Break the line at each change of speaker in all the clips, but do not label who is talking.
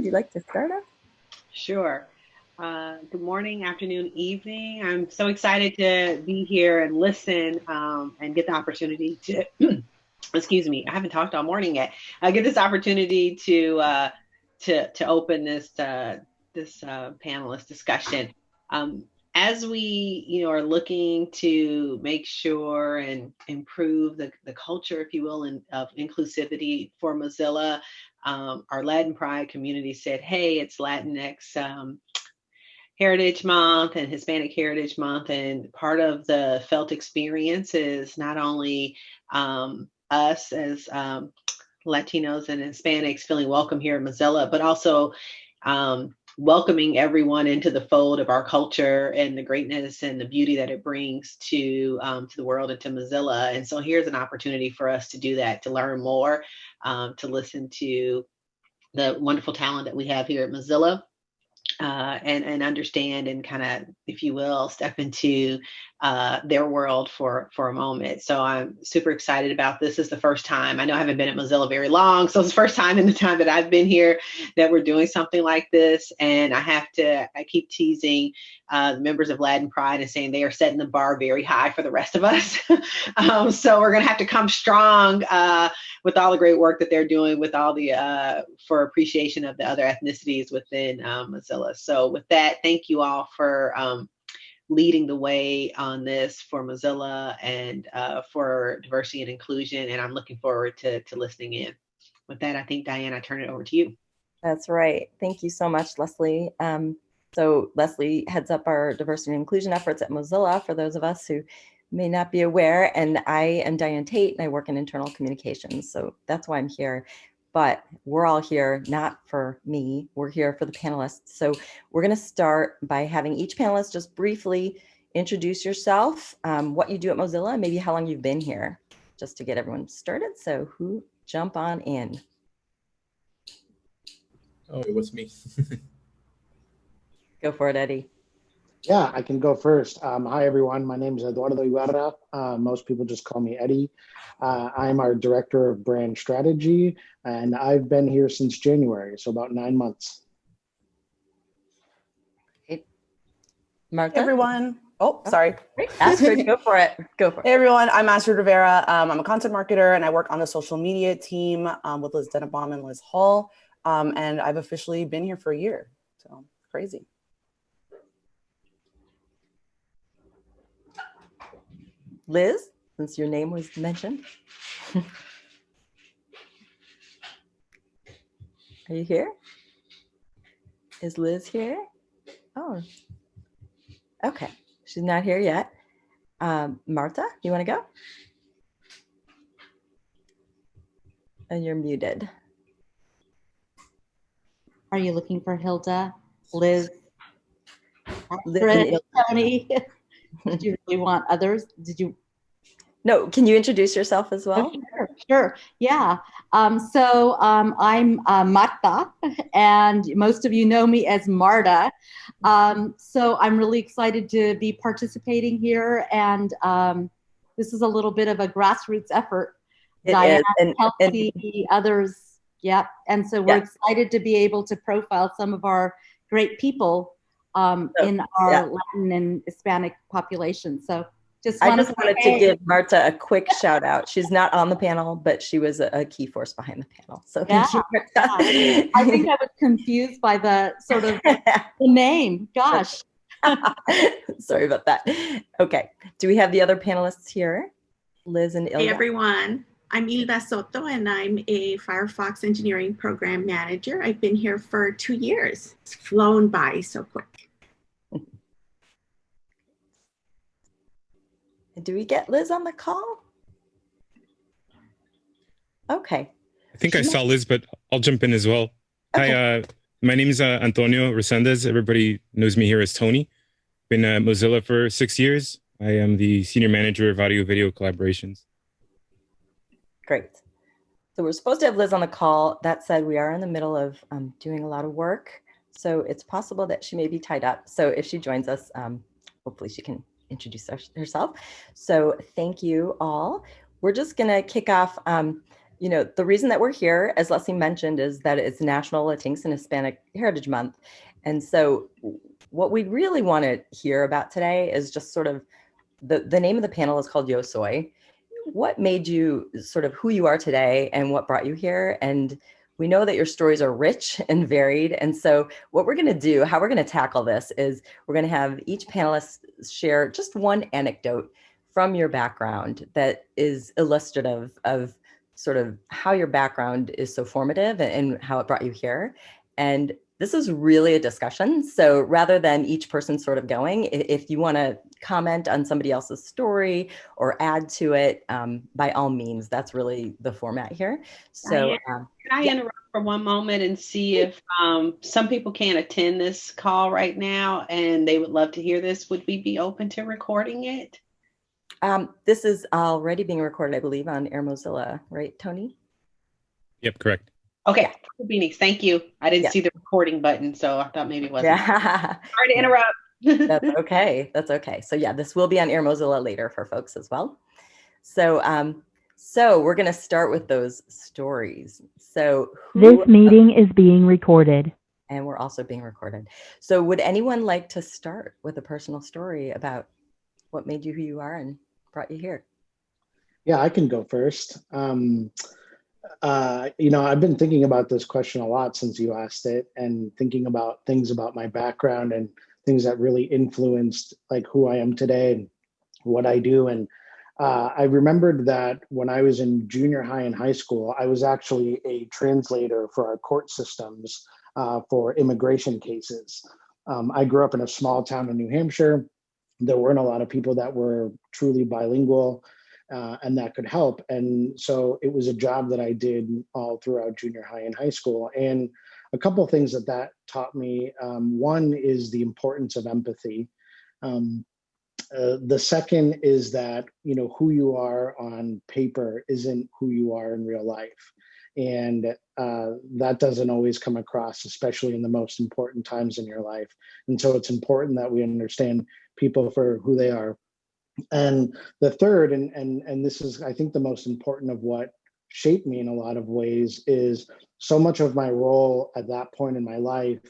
would you like to start us?
Sure. Good morning, afternoon, evening. I'm so excited to be here and listen and get the opportunity to, excuse me, I haven't talked all morning yet. I get this opportunity to open this panelist discussion. As we are looking to make sure and improve the culture, if you will, of inclusivity for Mozilla, our Latin Pride community said, hey, it's Latinx Heritage Month and Hispanic Heritage Month, and part of the felt experience is not only us as Latinos and Hispanics feeling welcome here in Mozilla, but also welcoming everyone into the fold of our culture and the greatness and the beauty that it brings to the world and to Mozilla. And so here's an opportunity for us to do that, to learn more, to listen to the wonderful talent that we have here at Mozilla. And understand and kind of, if you will, step into their world for a moment. So I'm super excited about this. This is the first time. I know I haven't been at Mozilla very long, so it's the first time in the time that I've been here that we're doing something like this. And I keep teasing the members of Latin Pride and saying they are setting the bar very high for the rest of us. So we're going to have to come strong with all the great work that they're doing with all the for appreciation of the other ethnicities within Mozilla. So with that, thank you all for leading the way on this for Mozilla and for diversity and inclusion. And I'm looking forward to listening in. With that, I think, Diane, I turn it over to you.
That's right. Thank you so much, Leslie. So Leslie heads up our diversity and inclusion efforts at Mozilla, for those of us who may not be aware. And I am Diane Tate, and I work in internal communications. So that's why I'm here. But we're all here, not for me, we're here for the panelists. So we're gonna start by having each panelist just briefly introduce yourself, what you do at Mozilla, and maybe how long you've been here, just to get everyone started. So who jump on in?
Oh, it was me.
Go for it, Eddie.
Yeah, I can go first. Hi, everyone. My name is Eduardo Ibarra. Most people just call me Eddie. I'm our Director of Brand Strategy, and I've been here since January, so about 9 months.
Hey, Martha?
Hey, everyone. Oh, sorry.
Astrid, go for it. Go for it.
Hey, everyone. I'm Astrid Rivera. I'm a content marketer, and I work on the social media team with Liz Dennebaum and Liz Hall. And I've officially been here for a year, so crazy.
Liz, since your name was mentioned. Are you here? Is Liz here? Oh, okay. She's not here yet. Martha, you want to go? And you're muted.
Are you looking for Hilda, Liz,
Liz,
Tony? Did you really want others? Did you?
No, can you introduce yourself as well?
Oh, sure. Yeah. So I'm Marta, and most of you know me as Marta. So I'm really excited to be participating here, and this is a little bit of a grassroots effort. Diane, Kelsey, others, yeah. And so we're excited to be able to profile some of our great people in our Latin and Hispanic population. So
I just wanted to give Marta a quick shout out. She's not on the panel, but she was a key force behind the panel. So thank you, Marta.
Yeah. I think I was confused by the sort of the name. Gosh.
Sorry about that. Okay. Do we have the other panelists here? Liz and Ilya.
Hey, everyone. I'm Hilda Soto, and I'm a Firefox Engineering Program Manager. I've been here for 2 years. It's flown by so quick.
Do we get Liz on the call? Okay.
I think I saw Liz, but I'll jump in as well. Okay. Hi, my name is Antonio Recendez. Everybody knows me here as Tony. Been at Mozilla for 6 years. I am the Senior Manager of Audio Video Collaborations.
Great. So we're supposed to have Liz on the call. That said, we are in the middle of doing a lot of work. So it's possible that she may be tied up. So if she joins us, hopefully she can introduce herself. So thank you all. We're just gonna kick off. you know, the reason that we're here, as Leslie mentioned, is that it's National LatinX and Hispanic Heritage Month. And so what we really want to hear about today is just sort of the name of the panel is called Yo Soy. What made you sort of who you are today and what brought you here? And we know that your stories are rich and varied. And so what we're going to do, how we're going to tackle this is we're going to have each panelist share just one anecdote from your background that is illustrative of sort of how your background is so formative and how it brought you here. And this is really a discussion. So rather than each person sort of going, if you want to comment on somebody else's story or add to it, by all means, that's really the format here. So
can I interrupt for one moment and see if some people can't attend this call right now and they would love to hear this? Would we be open to recording it?
This is already being recorded, I believe, on Air Mozilla, right, Tony?
Yep, correct.
Okay, Beanies, thank you. I didn't see the recording button, so I thought maybe it wasn't.
Yeah.
Sorry to interrupt.
That's okay. That's okay. So yeah, this will be on Air Mozilla later for folks as well. So so we're going to start with those stories. So
this meeting is being recorded.
And we're also being recorded. So would anyone like to start with a personal story about what made you who you are and brought you here?
Yeah, I can go first. You know, I've been thinking about this question a lot since you asked it, and thinking about things about my background and things that really influenced like who I am today and what I do. And I remembered that when I was in junior high and high school, I was actually a translator for our court systems for immigration cases. I grew up in a small town in New Hampshire. There weren't a lot of people that were truly bilingual. And that could help. And so it was a job that I did all throughout junior high and high school. And a couple of things that taught me. One is the importance of empathy. The second is that, you know, who you are on paper isn't who you are in real life. And that doesn't always come across, especially in the most important times in your life. And so it's important that we understand people for who they are. And the third, and this is, I think, the most important of what shaped me in a lot of ways, is so much of my role at that point in my life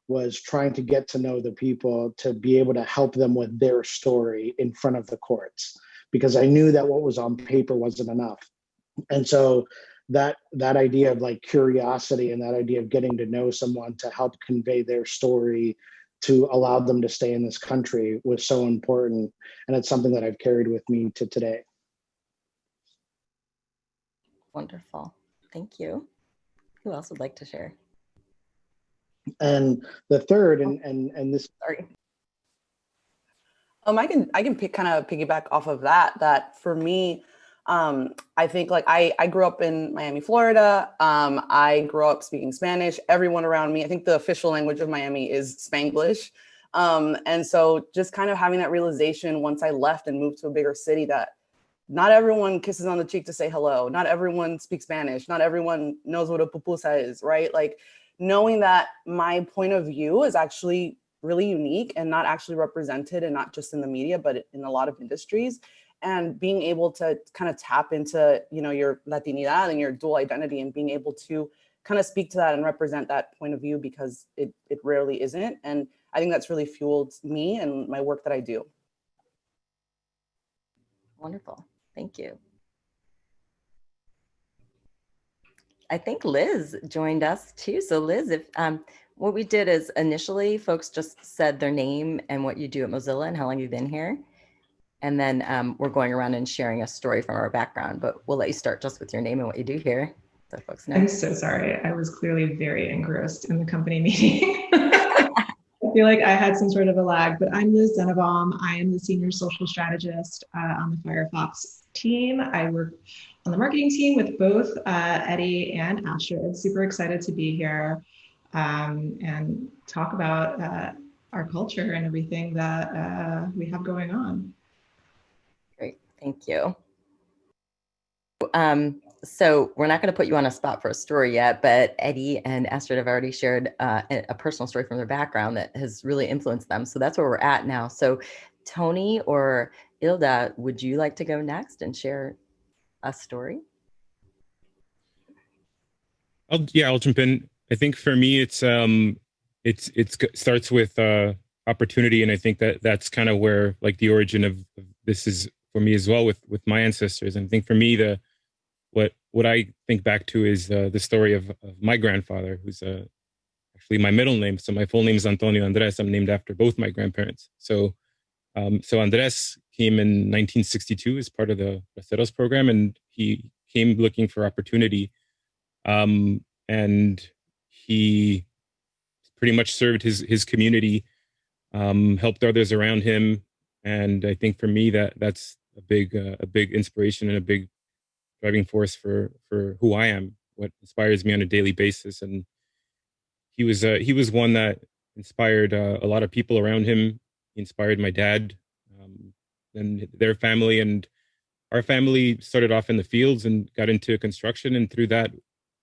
was trying to get to know the people to be able to help them with their story in front of the courts, because I knew that what was on paper wasn't enough. And so that idea of like curiosity and that idea of getting to know someone to help convey their story to allow them to stay in this country was so important. And it's something that I've carried with me to today.
Wonderful. Thank you. Who else would like to share?
And the third, and this,
sorry.
I can kind of piggyback off of that for me, I think like I grew up in Miami, Florida. I grew up speaking Spanish. Everyone around me, I think the official language of Miami is Spanglish. And so just kind of having that realization once I left and moved to a bigger city that not everyone kisses on the cheek to say hello. Not everyone speaks Spanish. Not everyone knows what a pupusa is, right? Like knowing that my point of view is actually really unique and not actually represented, and not just in the media, but in a lot of industries. And being able to kind of tap into, you know, your Latinidad and your dual identity, and being able to kind of speak to that and represent that point of view, because it rarely isn't. And I think that's really fueled me and my work that I do.
Wonderful. Thank you. I think Liz joined us too. So Liz, if what we did is initially folks just said their name and what you do at Mozilla and how long you've been here. And then we're going around and sharing a story from our background, but we'll let you start just with your name and what you do here, so folks know.
I'm so sorry. I was clearly very engrossed in the company meeting. I feel like I had some sort of a lag, but I'm Liz Dennebaum. I am the senior social strategist on the Firefox team. I work on the marketing team with both Eddie and Astrid. Super excited to be here and talk about our culture and everything that we have going on.
Great, thank you. So we're not going to put you on a spot for a story yet, but Eddie and Astrid have already shared a personal story from their background that has really influenced them. So that's where we're at now. So Tony or Hilda, would you like to go next and share a story?
I'll jump in. I think for me, starts with opportunity, and I think that's kind of where like the origin of this is for me as well with my ancestors. And I think for me, what I think back to is the story of my grandfather, who's actually my middle name. So my full name is Antonio Andres. I'm named after both my grandparents. So Andres came in 1962 as part of the Recendez program, and he came looking for opportunity. And he pretty much served his community, helped others around him, and I think for me that's a big inspiration and a big driving force for who I am, what inspires me on a daily basis. And he was one that inspired a lot of people around him. He inspired my dad, and their family, and our family started off in the fields and got into construction, and through that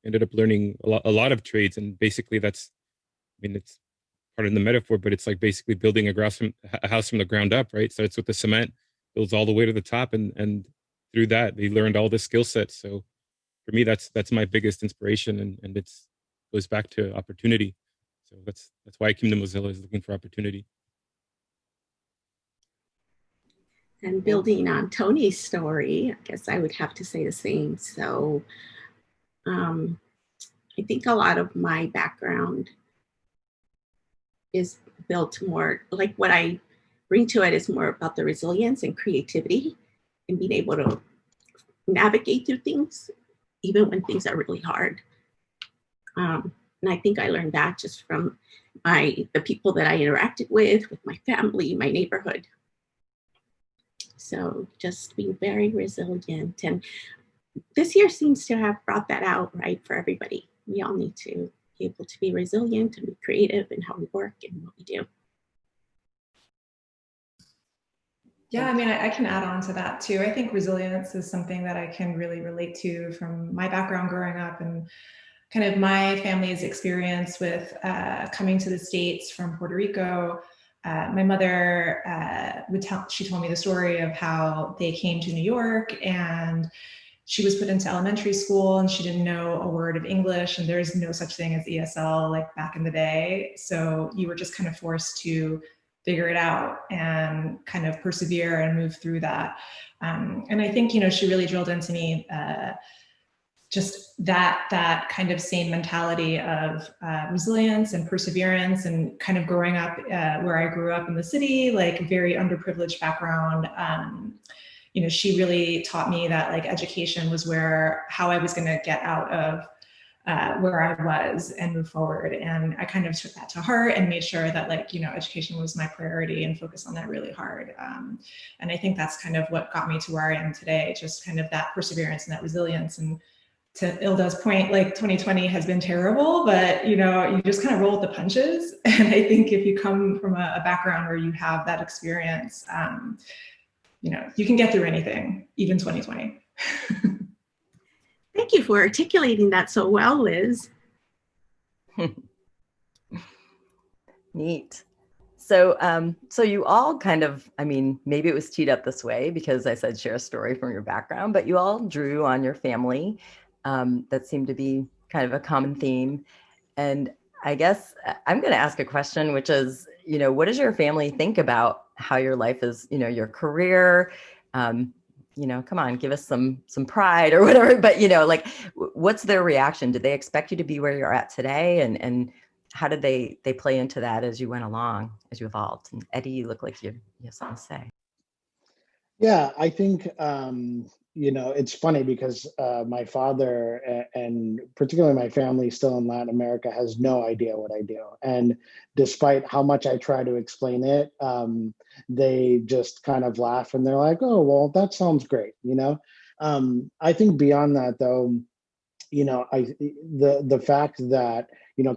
ended up learning a lot of trades. And basically that's, I mean, it's part of the metaphor, but it's like basically building a house from the ground up, right? Starts with the cement, builds all the way to the top, and through that they learned all the skill sets. So for me, that's my biggest inspiration, and it's goes back to opportunity. So that's why I came to Mozilla, is looking for opportunity.
And building on Tony's story, I guess I would have to say the same. So I think a lot of my background is built more, like what I bring to it is more about the resilience and creativity and being able to navigate through things, even when things are really hard. And I think I learned that just from the people that I interacted with my family, my neighborhood. So just being very resilient. And this year seems to have brought that out, right, for everybody. We all need to be able to be resilient and be creative in how we work and what we do.
Yeah, I mean, I can add on to that too. I think resilience is something that I can really relate to from my background growing up and kind of my family's experience with coming to the States from Puerto Rico. My mother she told me the story of how they came to New York, and she was put into elementary school and she didn't know a word of English, and there's no such thing as ESL like back in the day. So you were just kind of forced to figure it out and kind of persevere and move through that. And I think, she really drilled into me just that kind of same mentality of resilience and perseverance, and kind of growing up where I grew up in the city, like very underprivileged background. She really taught me that like education was how I was going to get out of where I was and move forward. And I kind of took that to heart and made sure that education was my priority and focused on that really hard. And I think that's kind of what got me to where I am today, just kind of that perseverance and that resilience. And to Hilda's point, like 2020 has been terrible, but you just kind of roll with the punches. And I think if you come from a background where you have that experience, you can get through anything, even 2020.
Thank you for articulating that so well, Liz.
Neat. So, so you all kind of, maybe it was teed up this way because I said share a story from your background, but you all drew on your family. That seemed to be kind of a common theme. And I guess I'm going to ask a question, which is, what does your family think about how your life is, your career? Come on, give us some pride or whatever, but what's their reaction? Did they expect you to be where you're at today? And how did they play into that as you went along, as you evolved? And Eddie, you look like you have something to say.
Yeah, I think, it's funny because my father and particularly my family still in Latin America has no idea what I do. And despite how much I try to explain it, they just kind of laugh and they're like, oh, well, that sounds great. I think beyond that, though, the fact that,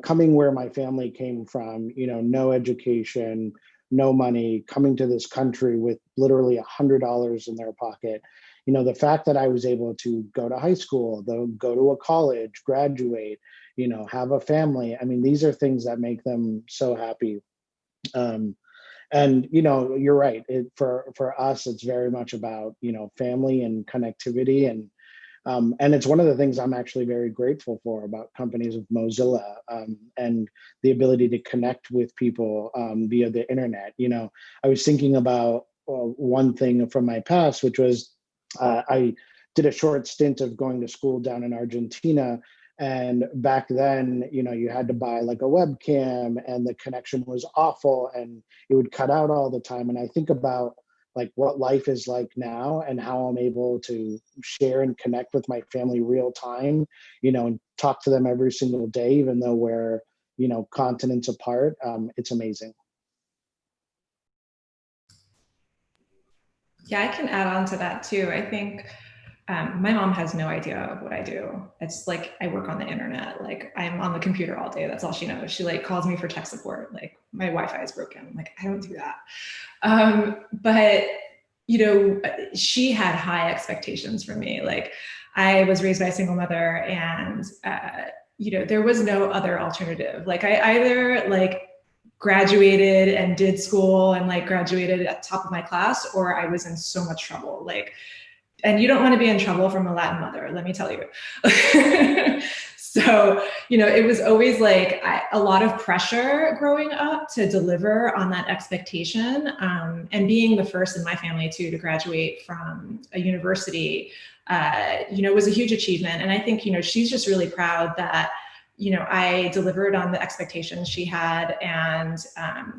coming where my family came from, no education, no money, coming to this country with literally $100 in their pocket, the fact that I was able to go to high school, go to a college, graduate, have a family. These are things that make them so happy. And, you're right. For us, it's very much about, family and connectivity. And And it's one of the things I'm actually very grateful for about companies of Mozilla, and the ability to connect with people via the internet. You know, I was thinking about one thing from my past, which was I did a short stint of going to school down in Argentina. And back then, you know, you had to buy like a webcam and the connection was awful and it would cut out all the time. And I think about like what life is like now and how I'm able to share and connect with my family real time, you know, and talk to them every single day, even though we're, you know, continents apart. It's amazing.
Yeah, I can add on to that too. I think my mom has no idea what I do. It's like I work on the internet. Like I'm on the computer all day. That's all she knows. She like calls me for tech support. Like my Wi-Fi is broken. I'm like, I don't do that. But you know, she had high expectations for me. Like I was raised by a single mother, and you know, there was no other alternative. Like I either like graduated and did school and like graduated at the top of my class, or I was in so much trouble. Like, and you don't want to be in trouble from a Latin mother, let me tell you. So, you know, it was always like a lot of pressure growing up to deliver on that expectation. And being the first in my family too to graduate from a university, you know, was a huge achievement. And I think, you know, she's just really proud that, you know, I delivered on the expectations she had. And,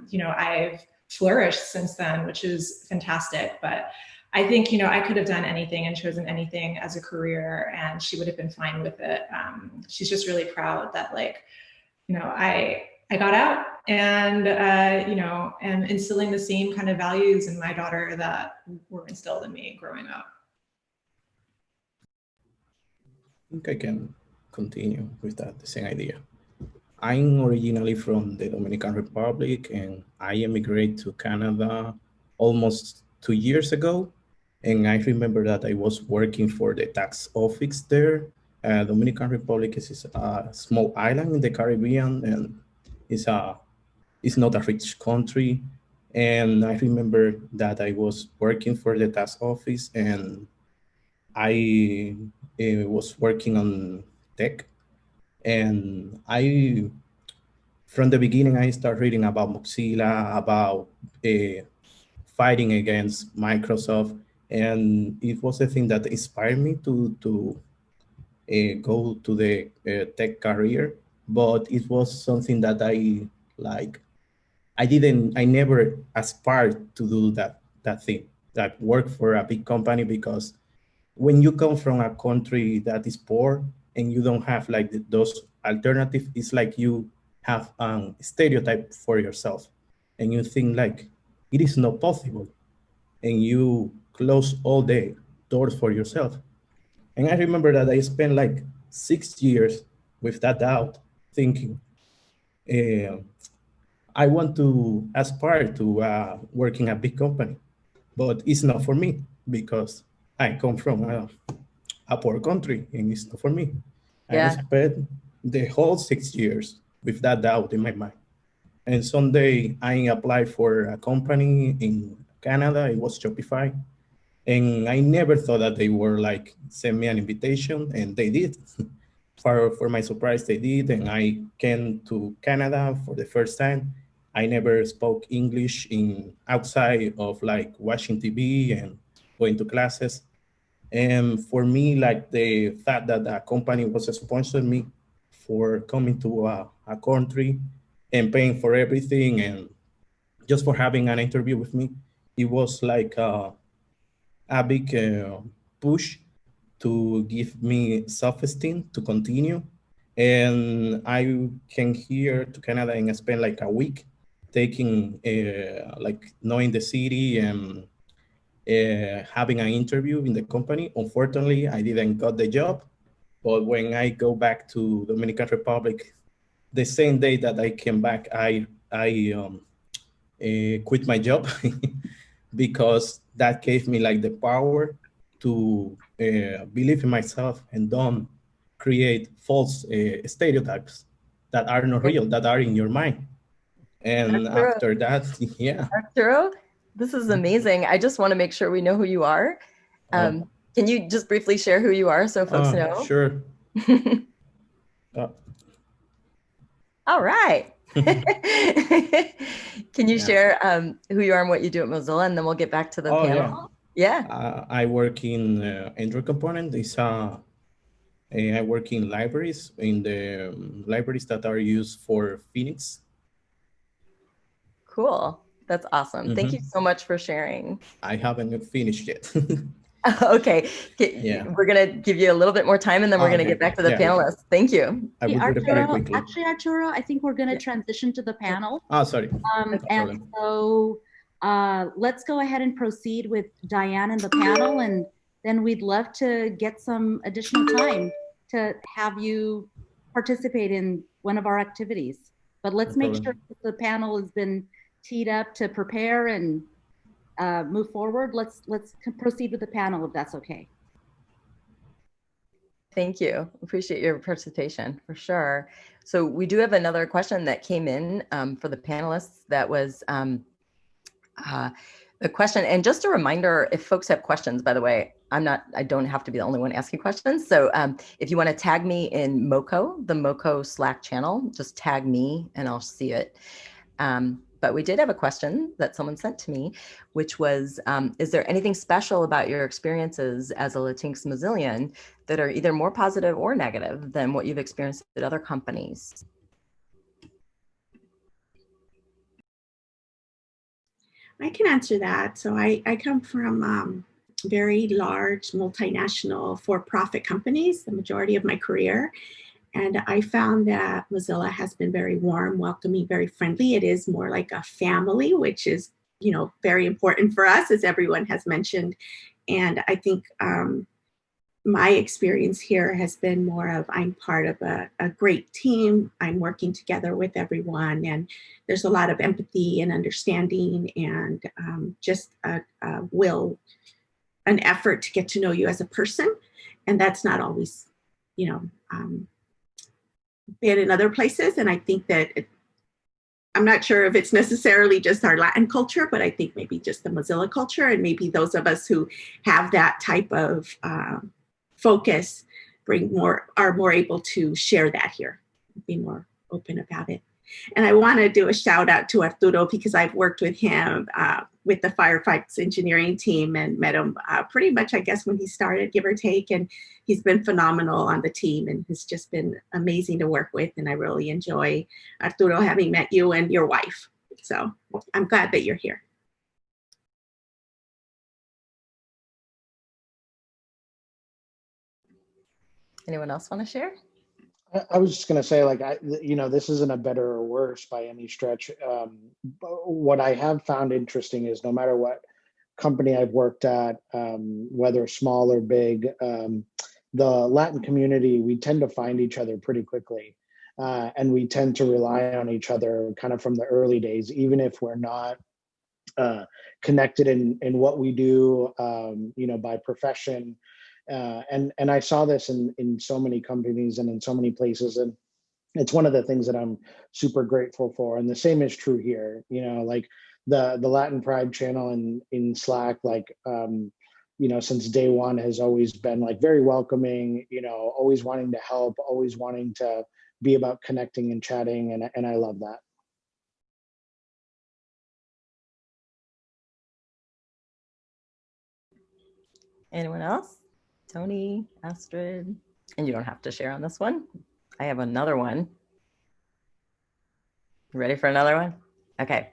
you know, I've flourished since then, which is fantastic. But I think, you know, I could have done anything and chosen anything as a career and she would have been fine with it. She's just really proud that, like, you know, I got out and, you know, am instilling the same kind of values in my daughter that were instilled in me growing up.
I think I can continue with that, the same idea. I'm originally from the Dominican Republic and I immigrated to Canada almost 2 years ago. And I remember that I was working for the tax office there. Dominican Republic is a small island in the Caribbean and it's not a rich country. And I remember that I was working for the tax office and I was working on tech. And from the beginning, I started reading about Mozilla, about fighting against Microsoft. And it was a thing that inspired me to go to the tech career, but it was something that I never aspired to do that thing, that work for a big company, because when you come from a country that is poor and you don't have like those alternatives, it's like you have a stereotype for yourself and you think like it is not possible and you close all the doors for yourself. And I remember that I spent like 6 years with that doubt, thinking, I want to aspire to work in a big company, but it's not for me because I come from a poor country and it's not for me. Yeah. I spent the whole 6 years with that doubt in my mind. And someday I applied for a company in Canada, it was Shopify. And I never thought that they were like, send me an invitation, and they did. For my surprise, they did. And I came to Canada for the first time. I never spoke English outside of like watching TV and going to classes. And for me, like the fact that the company was sponsoring me for coming to a country and paying for everything and just for having an interview with me, it was like a big push to give me self-esteem to continue. And I came here to Canada and spent like a week taking, like knowing the city and having an interview in the company. Unfortunately, I didn't got the job. But when I go back to Dominican Republic, the same day that I came back, I quit my job because that gave me like the power to believe in myself and don't create false stereotypes that are not real, that are in your mind. And after that, yeah.
Arturo, this is amazing. I just want to make sure we know who you are. Can you just briefly share who you are so folks know?
Sure.
All right. Can you share who you are and what you do at Mozilla, and then we'll get back to the panel? Yeah.
I work in Android component. I work in libraries, in the libraries that are used for Phoenix.
Cool. That's awesome. Thank you so much for sharing.
I haven't finished yet.
Okay. We're going to give you a little bit more time, and then we're going to get back to the panelists. Thank you.
I will do it very quickly.
Actually, Arturo, I think we're going to transition to the panel.
Oh, sorry.
And so let's go ahead and proceed with Diane and the panel, and then we'd love to get some additional time to have you participate in one of our activities. But let's make sure that the panel has been teed up to prepare and move forward. Let's proceed with the panel if that's okay.
Thank you. Appreciate your participation for sure. So we do have another question that came in for the panelists. That was the question. And just a reminder, if folks have questions, by the way, I don't have to be the only one asking questions. So if you want to tag me in MoCo, the MoCo Slack channel, just tag me and I'll see it. But we did have a question that someone sent to me, which was, is there anything special about your experiences as a Latinx Mozillian that are either more positive or negative than what you've experienced at other companies?
I can answer that. So I come from very large multinational for-profit companies, the majority of my career. And I found that Mozilla has been very warm, welcoming, very friendly. It is more like a family, which is, very important for us, as everyone has mentioned. And I think my experience here has been more of I'm part of a great team. I'm working together with everyone, and there's a lot of empathy and understanding, and just an effort to get to know you as a person. And that's not always, been in other places. And I think that I'm not sure if it's necessarily just our Latin culture, but I think maybe just the Mozilla culture, and maybe those of us who have that type of focus are more able to share that here, be more open about it. And I want to do a shout out to Arturo, because I've worked with him with the Firefox engineering team and met him pretty much, I guess, when he started, give or take. And he's been phenomenal on the team and has just been amazing to work with. And I really enjoy, Arturo, having met you and your wife. So I'm glad that you're here.
Anyone else want to share?
I was just going to say, this isn't a better or worse by any stretch. What I have found interesting is no matter what company I've worked at, whether small or big, the Latin community, we tend to find each other pretty quickly. And we tend to rely on each other kind of from the early days, even if we're not connected in what we do, by profession. And I saw this in so many companies and in so many places, and it's one of the things that I'm super grateful for. And the same is true here. Like the Latin Pride channel in Slack, since day one has always been very welcoming. Always wanting to help, always wanting to be about connecting and chatting, and I love that.
Anyone else? Tony, Astrid, and you don't have to share on this one. I have another one. You ready for another one? Okay.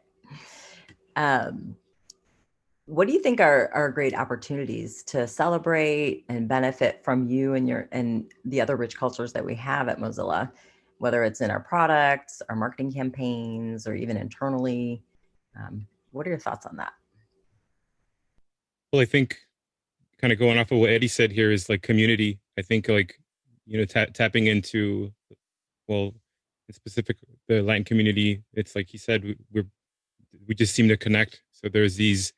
What do you think are great opportunities to celebrate and benefit from you and the other rich cultures that we have at Mozilla, whether it's in our products, our marketing campaigns, or even internally? What are your thoughts on that?
Well, I think kind of going off of what Eddie said here is community. I think tapping into, well, in specific, the Latin community, it's like he said, we just seem to connect. So there's these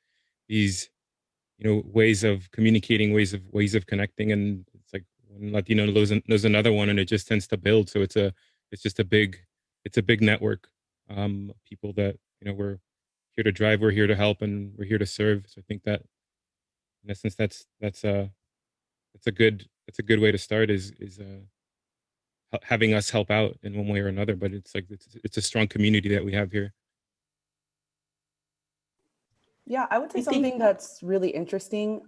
ways of communicating, ways of connecting, and it's like one Latino knows another one, and it just tends to build. So it's a big network. People that we're here to drive, we're here to help, and we're here to serve. So I think that in essence, that's that's a good way to start is having us help out in one way or another. But it's like it's a strong community that we have here.
Yeah, I would say something that's really interesting,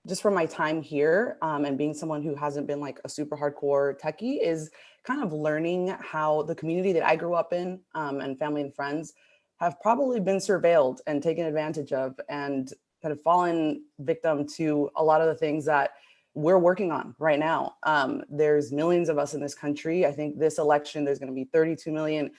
just from my time here, and being someone who hasn't been like a super hardcore techie, is kind of learning how the community that I grew up in, and family and friends, have probably been surveilled and taken advantage of, and kind of fallen victim to a lot of the things that we're working on right now. There's millions of us in this country. I think this election, there's going to be 32 million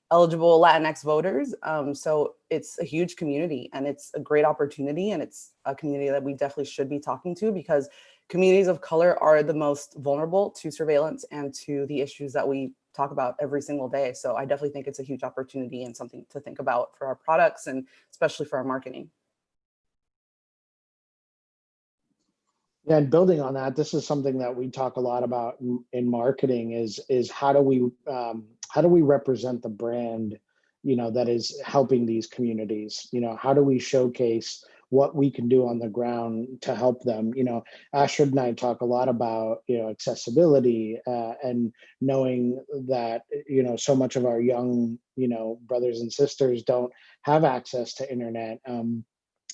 eligible Latinx voters. So it's a huge community, and it's a great opportunity, and it's a community that we definitely should be talking to, because communities of color are the most vulnerable to surveillance and to the issues that we talk about every single day. So I definitely think it's a huge opportunity and something to think about for our products, and especially for our marketing.
Yeah, and building on that, this is something that we talk a lot about in marketing is how do we represent the brand, that is helping these communities? How do we showcase what we can do on the ground to help them? Astrid and I talk a lot about, accessibility, and knowing that, so much of our young, brothers and sisters don't have access to internet.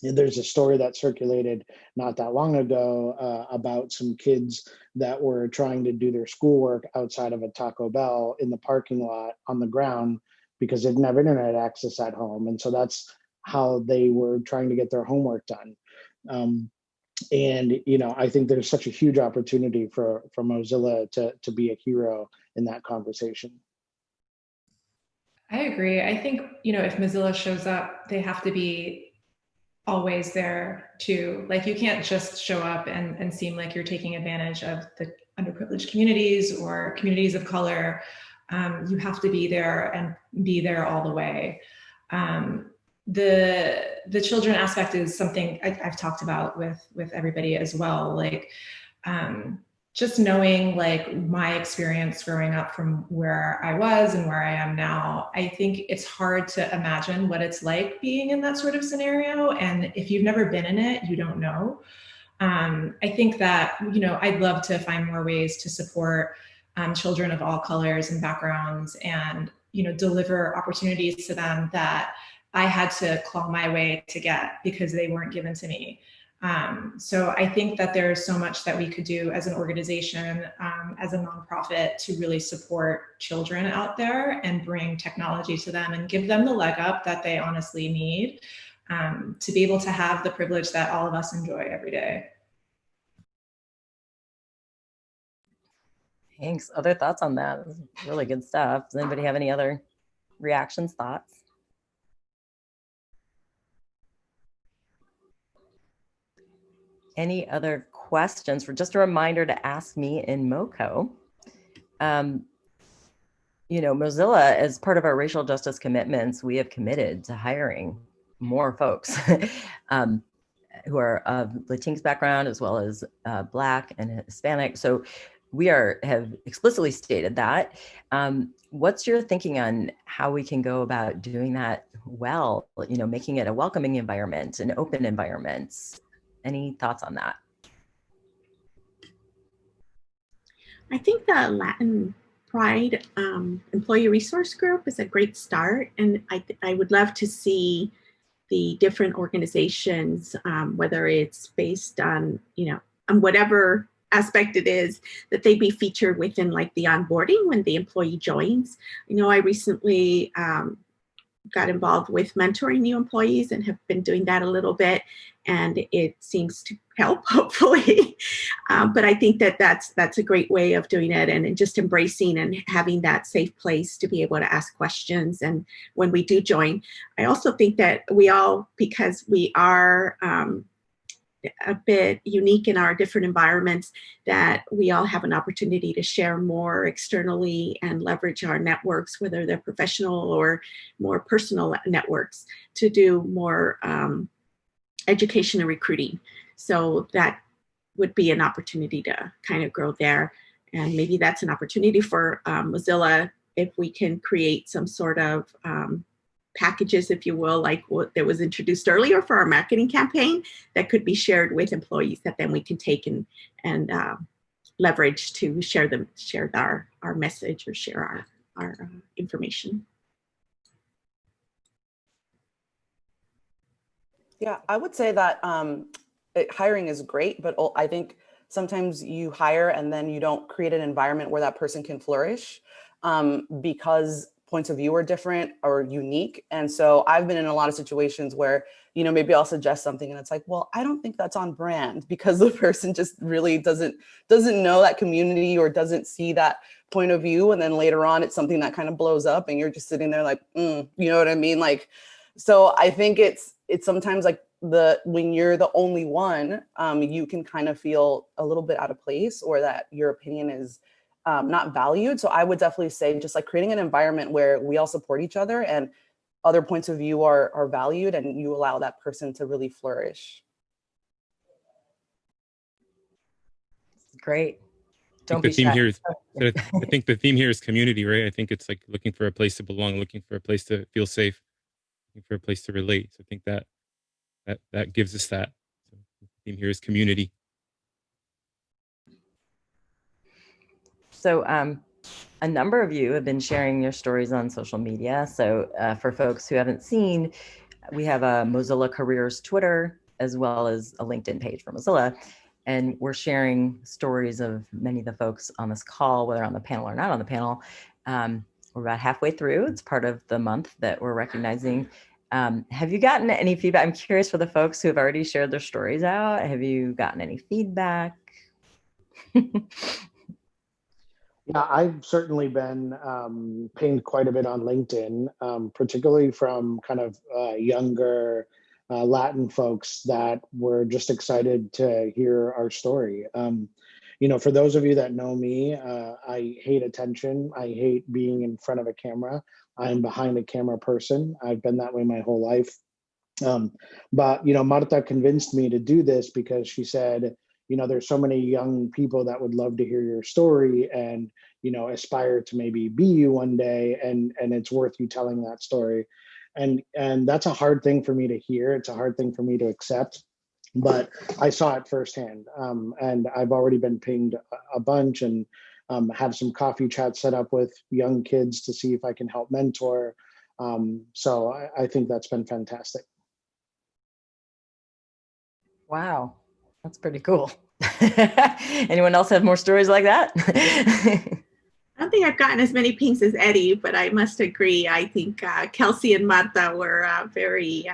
There's a story that circulated not that long ago about some kids that were trying to do their schoolwork outside of a Taco Bell in the parking lot on the ground because they didn't have internet access at home. And so that's how they were trying to get their homework done. And I think there's such a huge opportunity for Mozilla to be a hero in that conversation.
I agree. I think, if Mozilla shows up, they have to be always there too. Like, you can't just show up and seem like you're taking advantage of the underprivileged communities or communities of color. You have to be there and be there all the way. The children aspect is something I've talked about with everybody as well. Like, just knowing like my experience growing up from where I was and where I am now, I think it's hard to imagine what it's like being in that sort of scenario. And if you've never been in it, you don't know. I think that, I'd love to find more ways to support children of all colors and backgrounds, and, deliver opportunities to them that I had to claw my way to get because they weren't given to me. So I think that there's so much that we could do as an organization, as a nonprofit, to really support children out there and bring technology to them and give them the leg up that they honestly need, to be able to have the privilege that all of us enjoy every day.
Thanks. Other thoughts on that? This is really good stuff. Does anybody have any other reactions, thoughts? Any other questions? For just a reminder to ask me in MoCo. Mozilla, as part of our racial justice commitments, we have committed to hiring more folks who are of Latinx background, as well as Black and Hispanic. So we have explicitly stated that. What's your thinking on how we can go about doing that well, making it a welcoming environment, an open environment? Any thoughts on that?
I think the Latin Pride Employee Resource Group is a great start. And I would love to see the different organizations, whether it's based on, on whatever aspect it is, that they be featured within like the onboarding when the employee joins. I recently got involved with mentoring new employees and have been doing that a little bit, and it seems to help, hopefully. But I think that that's a great way of doing it, and just embracing and having that safe place to be able to ask questions. And when we do join, I also think that we all, because we are a bit unique in our different environments, that we all have an opportunity to share more externally and leverage our networks, whether they're professional or more personal networks, to do more education and recruiting. So that would be an opportunity to kind of grow there. And maybe that's an opportunity for Mozilla, if we can create some sort of packages, if you will, like what that was introduced earlier for our marketing campaign that could be shared with employees that then we can take and leverage to share our message or share our information.
Yeah, I would say that hiring is great, but I think sometimes you hire and then you don't create an environment where that person can flourish because points of view are different or unique. And so I've been in a lot of situations where, you know, maybe I'll suggest something and it's like, well, I don't think that's on brand, because the person just really doesn't know that community or doesn't see that point of view. And then later on, it's something that kind of blows up and you're just sitting there like, you know what I mean? Like, so I think it's sometimes like when you're the only one, you can kind of feel a little bit out of place or that your opinion is not valued. So I would definitely say just like creating an environment where we all support each other and other points of view are valued and you allow that person to really flourish.
Great.
I think the theme here is community, right? I think it's like looking for a place to belong, looking for a place to feel safe, looking for a place to relate. So I think that gives us that. So the theme here is community.
So a number of you have been sharing your stories on social media. So for folks who haven't seen, we have a Mozilla Careers Twitter, as well as a LinkedIn page for Mozilla. And we're sharing stories of many of the folks on this call, whether on the panel or not on the panel. We're about halfway through. It's part of the month that we're recognizing. Have you gotten any feedback? I'm curious for the folks who have already shared their stories out. Have you gotten any feedback?
Yeah, I've certainly been pinged quite a bit on LinkedIn, particularly from kind of younger Latin folks that were just excited to hear our story. You know, for those of you that know me, I hate attention. I hate being in front of a camera. I'm behind a camera person. I've been that way my whole life. But, you know, Marta convinced me to do this because she said, you know, there's so many young people that would love to hear your story and, you know, aspire to maybe be you one day, and it's worth you telling that story. And that's a hard thing for me to hear. It's a hard thing for me to accept, but I saw it firsthand. And I've already been pinged a bunch and have some coffee chats set up with young kids to see if I can help mentor. So I think that's been fantastic.
Wow. That's pretty cool. Anyone else have more stories like that?
I don't think I've gotten as many pings as Eddie, but I must agree. I think Kelsey and Marta were very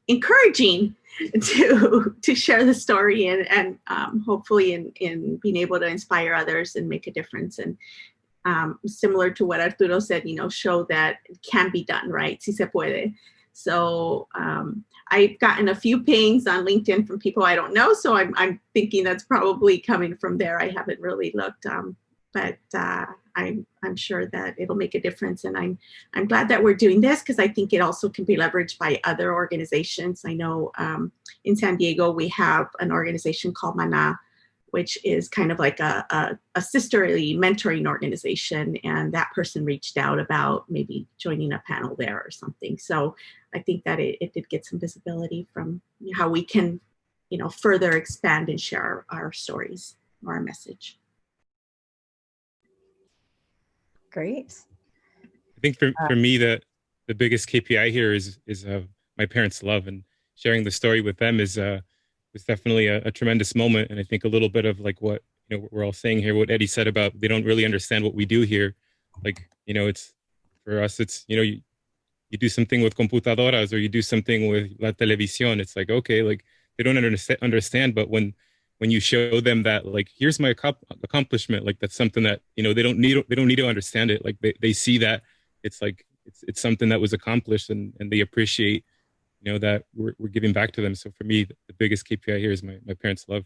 encouraging to share the story and hopefully in being able to inspire others and make a difference. And similar to what Arturo said, you know, show that it can be done, right? Si se puede. So I've gotten a few pings on LinkedIn from people I don't know. So I'm thinking that's probably coming from there. I haven't really looked, but I'm sure that it'll make a difference. And I'm glad that we're doing this because I think it also can be leveraged by other organizations. I know in San Diego, we have an organization called Mana, which is kind of like a sisterly mentoring organization. And that person reached out about maybe joining a panel there or something. So I think that it did get some visibility from how we can, you know, further expand and share our stories or our message.
Great.
I think for me, the biggest KPI here is my parents' love, and sharing the story with them is definitely a tremendous moment. And I think a little bit of like what, you know, we're all saying here, what Eddie said about they don't really understand what we do here. Like, you know, it's for us, it's, you know, you do something with computadoras or you do something with la televisión. It's like, okay, like they don't understand, but when you show them that, like, here's my accomplishment, like that's something that, you know, they don't need to understand it. Like they see that it's like, it's something that was accomplished and they appreciate, you know, that we're giving back to them. So for me, the biggest KPI here is my parents' love.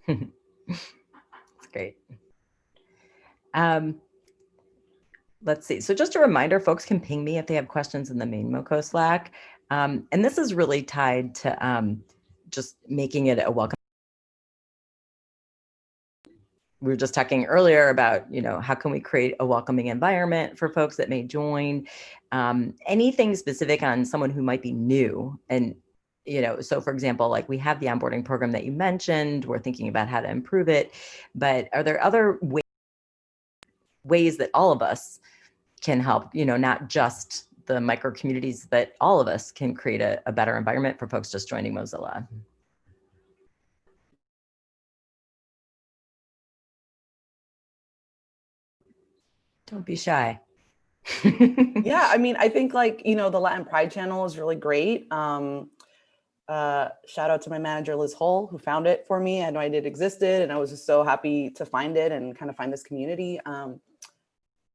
That's great. Let's see. So just a reminder, folks can ping me if they have questions in the main MoCo Slack. And this is really tied to just making it a welcome. we were just talking earlier about, how can we create a welcoming environment for folks that may join? Anything specific on someone who might be new? And, so for example, like we have the onboarding program that you mentioned, we're thinking about how to improve it, but are there other ways that all of us can help, not just the micro communities, but all of us can create a better environment for folks just joining Mozilla? Don't be shy.
Yeah, I mean, I think like, the Latin Pride channel is really great. Shout out to my manager, Liz Hull, who found it for me. I had no idea it existed, and I was just so happy to find it and kind of find this community.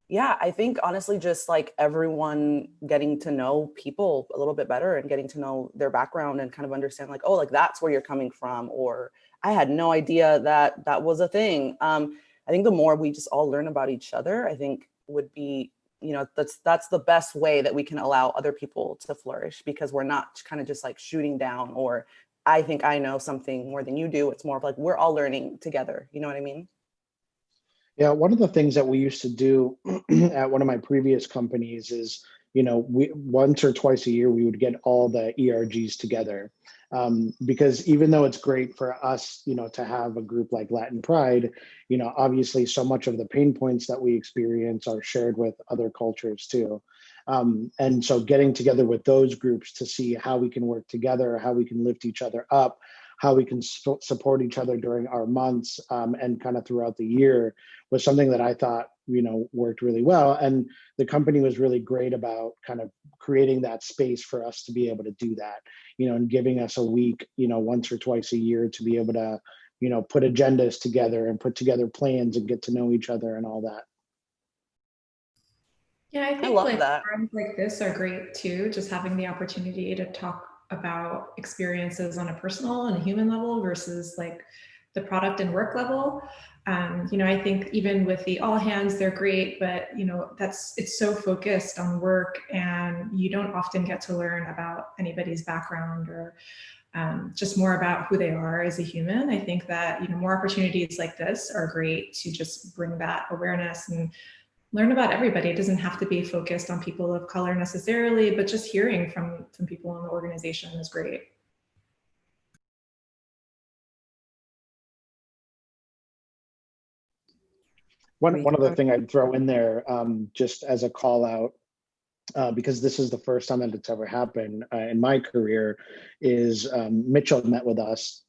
Yeah, I think honestly, just like everyone getting to know people a little bit better and getting to know their background and kind of understand like, oh, like that's where you're coming from, or I had no idea that that was a thing. I think the more we just all learn about each other, I think would be, that's the best way that we can allow other people to flourish, because we're not kind of just like shooting down, or I think I know something more than you do. It's more of like, we're all learning together. You know what I mean?
Yeah, one of the things that we used to do at one of my previous companies is, we once or twice a year, we would get all the ERGs together. Because even though it's great for us, to have a group like Latin Pride, obviously so much of the pain points that we experience are shared with other cultures too. And so getting together with those groups to see how we can work together, how we can lift each other up, how we can support each other during our months and kind of throughout the year was something that I thought, worked really well. And the company was really great about kind of creating that space for us to be able to do that, and giving us a week, once or twice a year to be able to, put agendas together and put together plans and get to know each other and all that.
Yeah, I think
love
like
that.
forums like this are great too, just having the opportunity to talk about experiences on a personal and human level versus like the product and work level. I think even with the all hands, they're great, but it's so focused on work, and you don't often get to learn about anybody's background or just more about who they are as a human. I think that more opportunities like this are great to just bring that awareness and learn about everybody. It doesn't have to be focused on people of color necessarily, but just hearing from people in the organization is great.
One other thing I'd throw in there, just as a call out, because this is the first time that it's ever happened in my career, is Mitchell met with us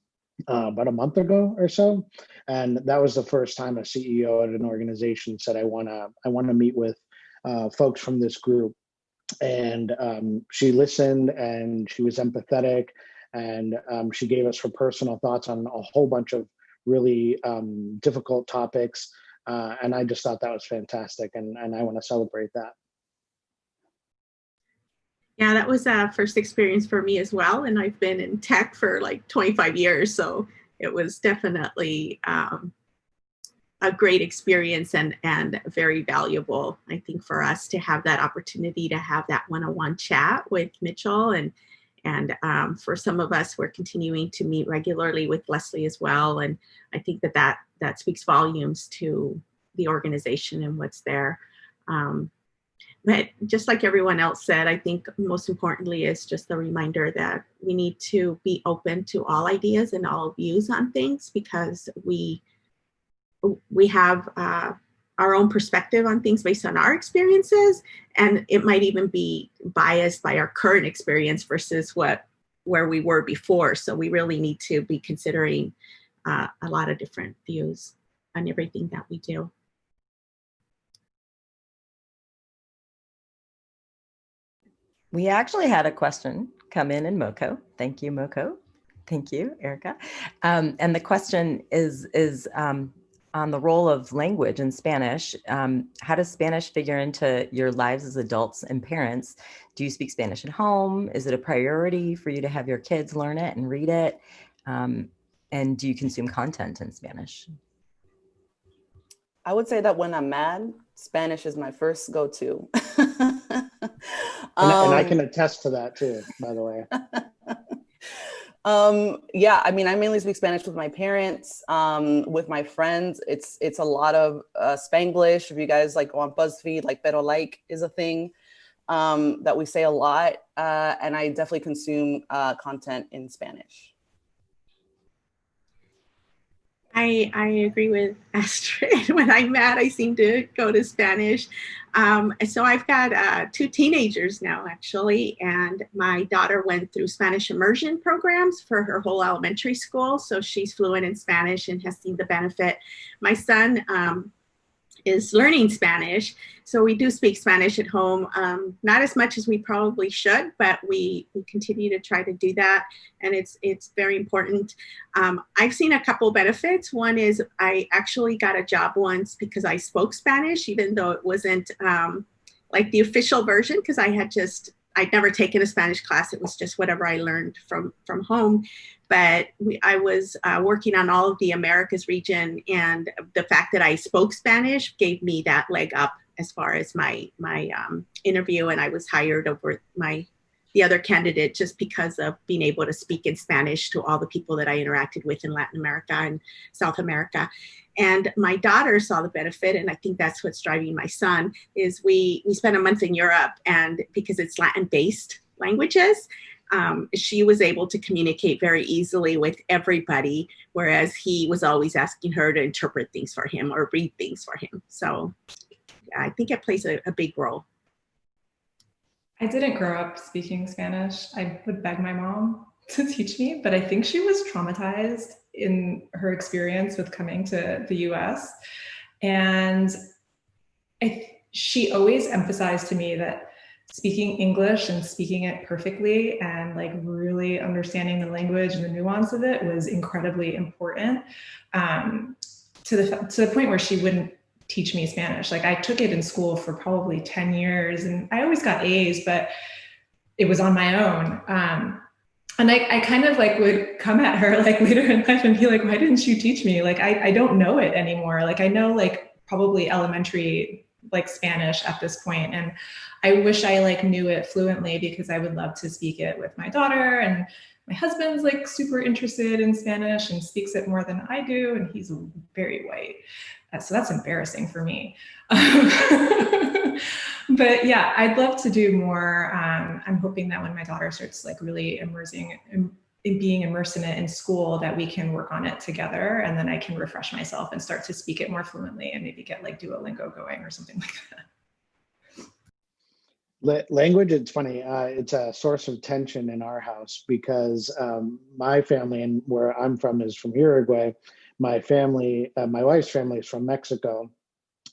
about a month ago or so, and that was the first time a CEO at an organization said, "I want to meet with folks from this group." And she listened, and she was empathetic, and she gave us her personal thoughts on a whole bunch of really difficult topics. And I just thought that was fantastic, and I want to celebrate that.
Yeah, that was a first experience for me as well. And I've been in tech for like 25 years. So it was definitely a great experience and very valuable, I think, for us to have that opportunity to have that one-on-one chat with Mitchell. And for some of us, we're continuing to meet regularly with Leslie as well. And I think that speaks volumes to the organization and what's there. But just like everyone else said, I think most importantly is just the reminder that we need to be open to all ideas and all views on things, because we have our own perspective on things based on our experiences, and it might even be biased by our current experience versus where we were before. So we really need to be considering a lot of different views on everything that we do.
We actually had a question come in Moco. Thank you, Moco. Thank you, Erica. And the question is on the role of language in Spanish. How does Spanish figure into your lives as adults and parents? Do you speak Spanish at home? Is it a priority for you to have your kids learn it and read it? And do you consume content in Spanish?
I would say that when I'm mad, Spanish is my first go-to.
And I can attest to that too, by the way.
Yeah, I mean, I mainly speak Spanish with my parents, with my friends. It's a lot of Spanglish. If you guys like go on BuzzFeed, like pero like is a thing that we say a lot. And I definitely consume content in Spanish.
I agree with Astrid. When I'm mad, I seem to go to Spanish. So I've got 2 teenagers now, actually, and my daughter went through Spanish immersion programs for her whole elementary school. So she's fluent in Spanish and has seen the benefit. My son is learning Spanish. So we do speak Spanish at home, not as much as we probably should, but we continue to try to do that. And it's very important. I've seen a couple benefits. One is I actually got a job once because I spoke Spanish, even though it wasn't like the official version, because I'd never taken a Spanish class. It was just whatever I learned from home. But I was working on all of the Americas region, and the fact that I spoke Spanish gave me that leg up as far as my interview, and I was hired over the other candidate just because of being able to speak in Spanish to all the people that I interacted with in Latin America and South America. And my daughter saw the benefit, and I think that's what's driving my son, is we spent a month in Europe, and because it's Latin-based languages, she was able to communicate very easily with everybody, whereas he was always asking her to interpret things for him or read things for him. So I think it plays a big role.
I didn't grow up speaking Spanish. I would beg my mom to teach me, but I think she was traumatized in her experience with coming to the US. And she always emphasized to me that speaking English and speaking it perfectly and like really understanding the language and the nuance of it was incredibly important, to the point where she wouldn't teach me Spanish. Like I took it in school for probably 10 years and I always got A's, but it was on my own. And I kind of like would come at her like later in life and be like, why didn't you teach me? Like, I don't know it anymore. Like I know like probably elementary like Spanish at this point. And I wish I like knew it fluently because I would love to speak it with my daughter, and my husband's like super interested in Spanish and speaks it more than I do. And he's very white. So that's embarrassing for me. But yeah, I'd love to do more. I'm hoping that when my daughter starts like really being immersed in it in school, that we can work on it together, and then I can refresh myself and start to speak it more fluently and maybe get like Duolingo going or something like that.
Language, it's funny. It's a source of tension in our house because my family, and where I'm from is from Uruguay. My family, my wife's family is from Mexico.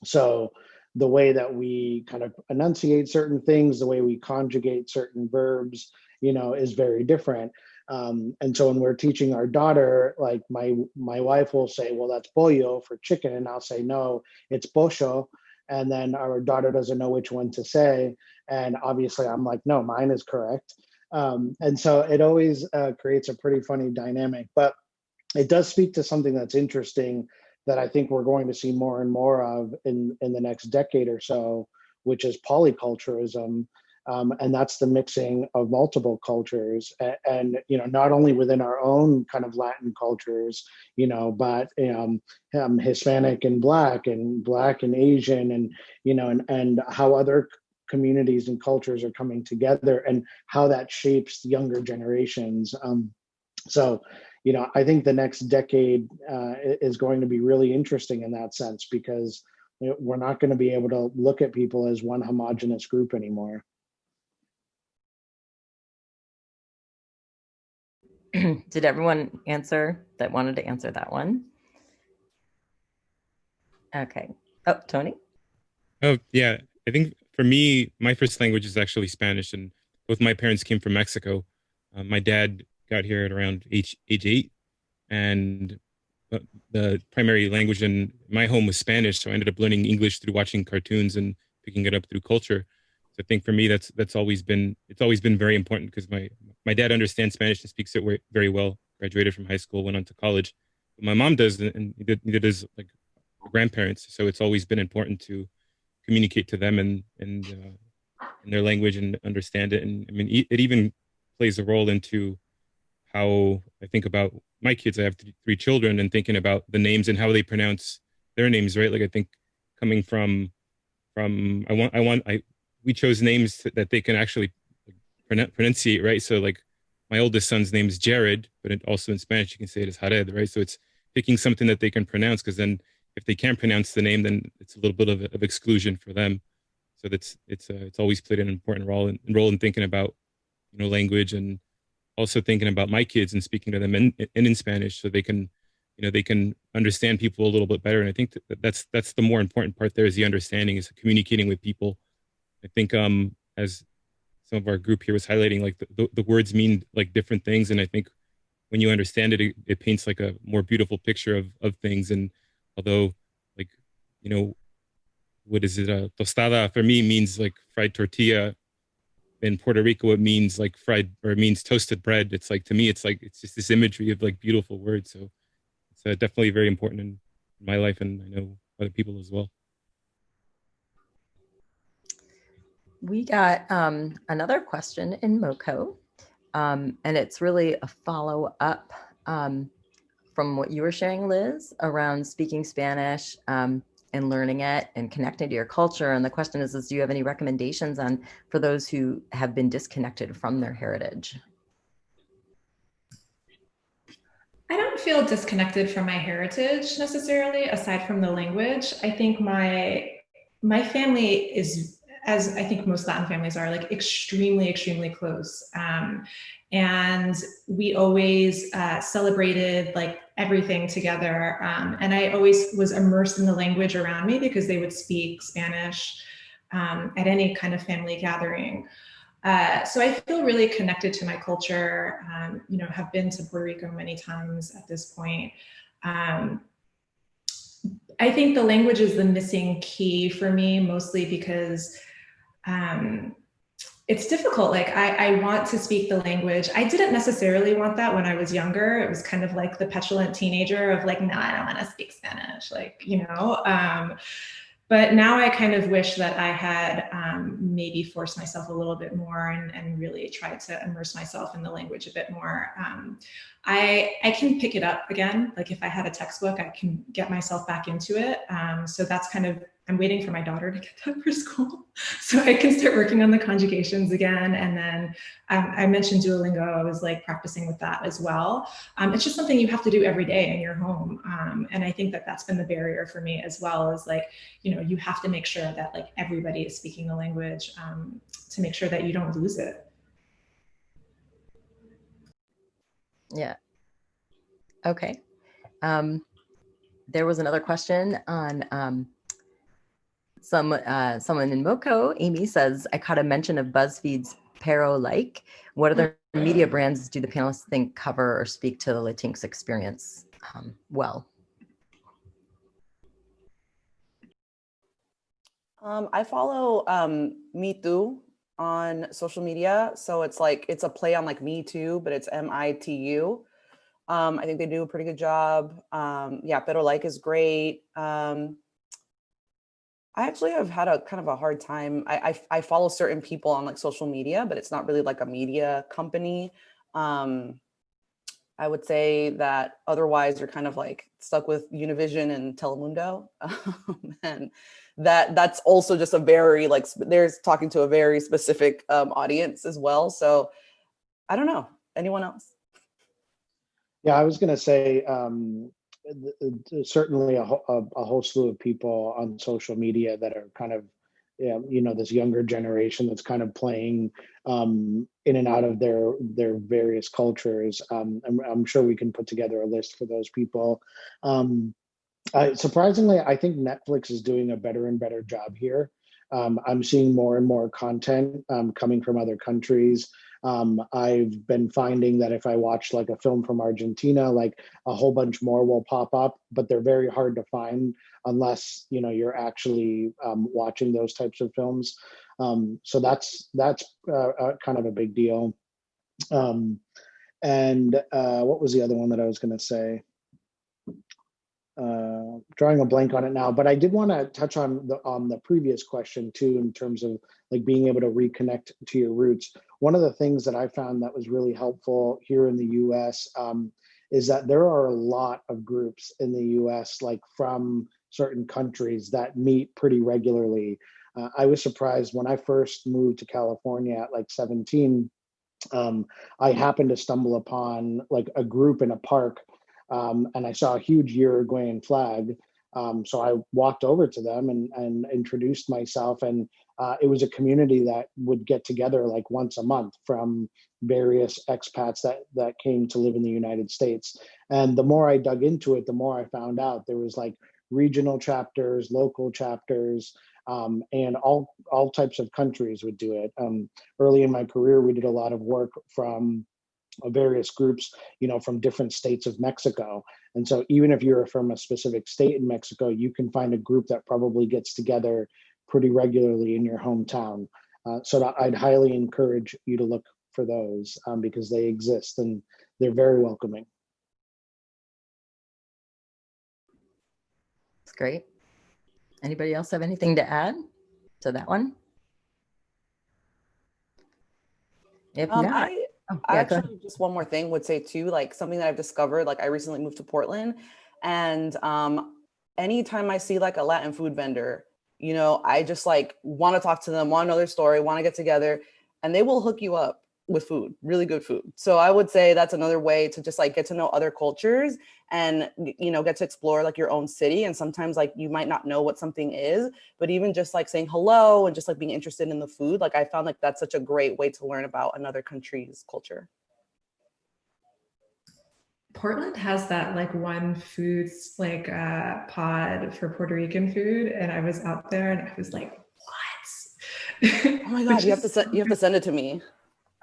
So the way that we kind of enunciate certain things, the way we conjugate certain verbs, is very different. And so when we're teaching our daughter, like my wife will say, well, that's pollo for chicken. And I'll say, no, it's pollo. And then our daughter doesn't know which one to say. And obviously I'm like, no, mine is correct. And so it always creates a pretty funny dynamic, but it does speak to something that's interesting that I think we're going to see more and more of in the next decade or so, which is polyculturalism. And that's the mixing of multiple cultures, and not only within our own kind of Latin cultures, but Hispanic and Black and Asian, and how other communities and cultures are coming together, and how that shapes younger generations. So I think the next decade is going to be really interesting in that sense, because we're not going to be able to look at people as one homogenous group anymore.
Did everyone answer that wanted to answer that one? Okay. Oh, Tony?
Oh, yeah. I think for me, my first language is actually Spanish, and both my parents came from Mexico. My dad got here at around age 8, and the primary language in my home was Spanish, so I ended up learning English through watching cartoons and picking it up through culture. So I think for me, it's always been very important, because my dad understands Spanish and speaks it very well. Graduated from high school, went on to college. But my mom does, and neither does like grandparents. So it's always been important to communicate to them in their language and understand it. And I mean, it even plays a role into how I think about my kids. I have three children, and thinking about the names and how they pronounce their names, right? Like I think coming from we chose names that they can actually pronunciate, right? So like my oldest son's name is Jared, but also in Spanish you can say it as Jared, right? So it's picking something that they can pronounce, because then if they can't pronounce the name, then it's a little bit of exclusion for them. So it's always played an important role in thinking about language, and also thinking about my kids and speaking to them in Spanish, so they can they can understand people a little bit better. And I think that's the more important part. There is the understanding, is communicating with people. I think as some of our group here was highlighting, like the words mean like different things, and I think when you understand it, it paints like a more beautiful picture of things. And although, like, what is it? Tostada for me means like fried tortilla. In Puerto Rico, it means like fried, or it means toasted bread. It's like, to me, it's just this imagery of like beautiful words. So it's definitely very important in my life, and I know other people as well.
We got another question in MoCo, and it's really a follow-up from what you were sharing, Liz, around speaking Spanish and learning it and connecting to your culture. And the question is do you have any recommendations for those who have been disconnected from their heritage?
I don't feel disconnected from my heritage necessarily, aside from the language. I think my family is, as I think most Latin families are, like extremely, extremely close. And we always celebrated like everything together. And I always was immersed in the language around me because they would speak Spanish at any kind of family gathering. So I feel really connected to my culture, have been to Puerto Rico many times at this point. I think the language is the missing key for me, mostly because it's difficult. Like I want to speak the language. I didn't necessarily want that when I was younger. It was kind of like the petulant teenager of like, no, I don't want to speak Spanish, but now I kind of wish that I had maybe forced myself a little bit more and really tried to immerse myself in the language a bit more. I can pick it up again. Like if I had a textbook, I can get myself back into it. So that's kind of, I'm waiting for my daughter to get that for school so I can start working on the conjugations again. And then I mentioned Duolingo. I was like practicing with that as well. It's just something you have to do every day in your home. And I think that that's been the barrier for me as well, is like, you have to make sure that like everybody is speaking the language to make sure that you don't lose it.
Yeah. Okay. There was another question on someone in MoCo. Amy says, I caught a mention of BuzzFeed's Pero Like. What other media brands do the panelists think cover or speak to the Latinx experience well?
I follow Me Too on social media. So it's like, it's a play on like Me Too, but it's MITU. I think they do a pretty good job. Yeah, Pero Like is great. I actually have had a kind of a hard time. I follow certain people on like social media, but it's not really like a media company. I would say that otherwise you're kind of like stuck with Univision and Telemundo. And that's also just a very like, there's talking to a very specific audience as well. So I don't know, anyone else?
Yeah, I was going to say, certainly a whole slew of people on social media that are kind of, this younger generation that's kind of playing in and out of their various cultures. I'm sure we can put together a list for those people. Surprisingly, I think Netflix is doing a better and better job here. I'm seeing more and more content coming from other countries. I've been finding that if I watch like a film from Argentina, like a whole bunch more will pop up, but they're very hard to find unless you're actually watching those types of films. So that's kind of a big deal. And what was the other one that I was going to say? drawing a blank on it now, but I did want to touch on the previous question too, in terms of like being able to reconnect to your roots. One of the things that I found that was really helpful here in the US is that there are a lot of groups in the US, like from certain countries, that meet pretty regularly. I was surprised when I first moved to California at like 17. I happened to stumble upon like a group in a park, and I saw a huge Uruguayan flag. So I walked over to them and introduced myself, and it was a community that would get together like once a month from various expats that came to live in the United States. And the more I dug into it, the more I found out there was like regional chapters, local chapters, and all types of countries would do it. Early in my career, we did a lot of work from various groups, from different states of Mexico. And so even if you're from a specific state in Mexico, you can find a group that probably gets together pretty regularly in your hometown. So I'd highly encourage you to look for those because they exist and they're very welcoming.
That's great. Anybody else have anything to add to that one? If not,
I actually just one more thing would say too, like something that I've discovered, like I recently moved to Portland, and anytime I see like a Latin food vendor, I just like want to talk to them, want to know their story, want to get together, and they will hook you up with food, really good food. So I would say that's another way to just like get to know other cultures and, get to explore like your own city. And sometimes like you might not know what something is, but even just like saying hello and just like being interested in the food, like I found like that's such a great way to learn about another country's culture.
Portland has that like one foods like pod for Puerto Rican food, and I was out there and I was like, what?
Oh my God, you have to send it to me.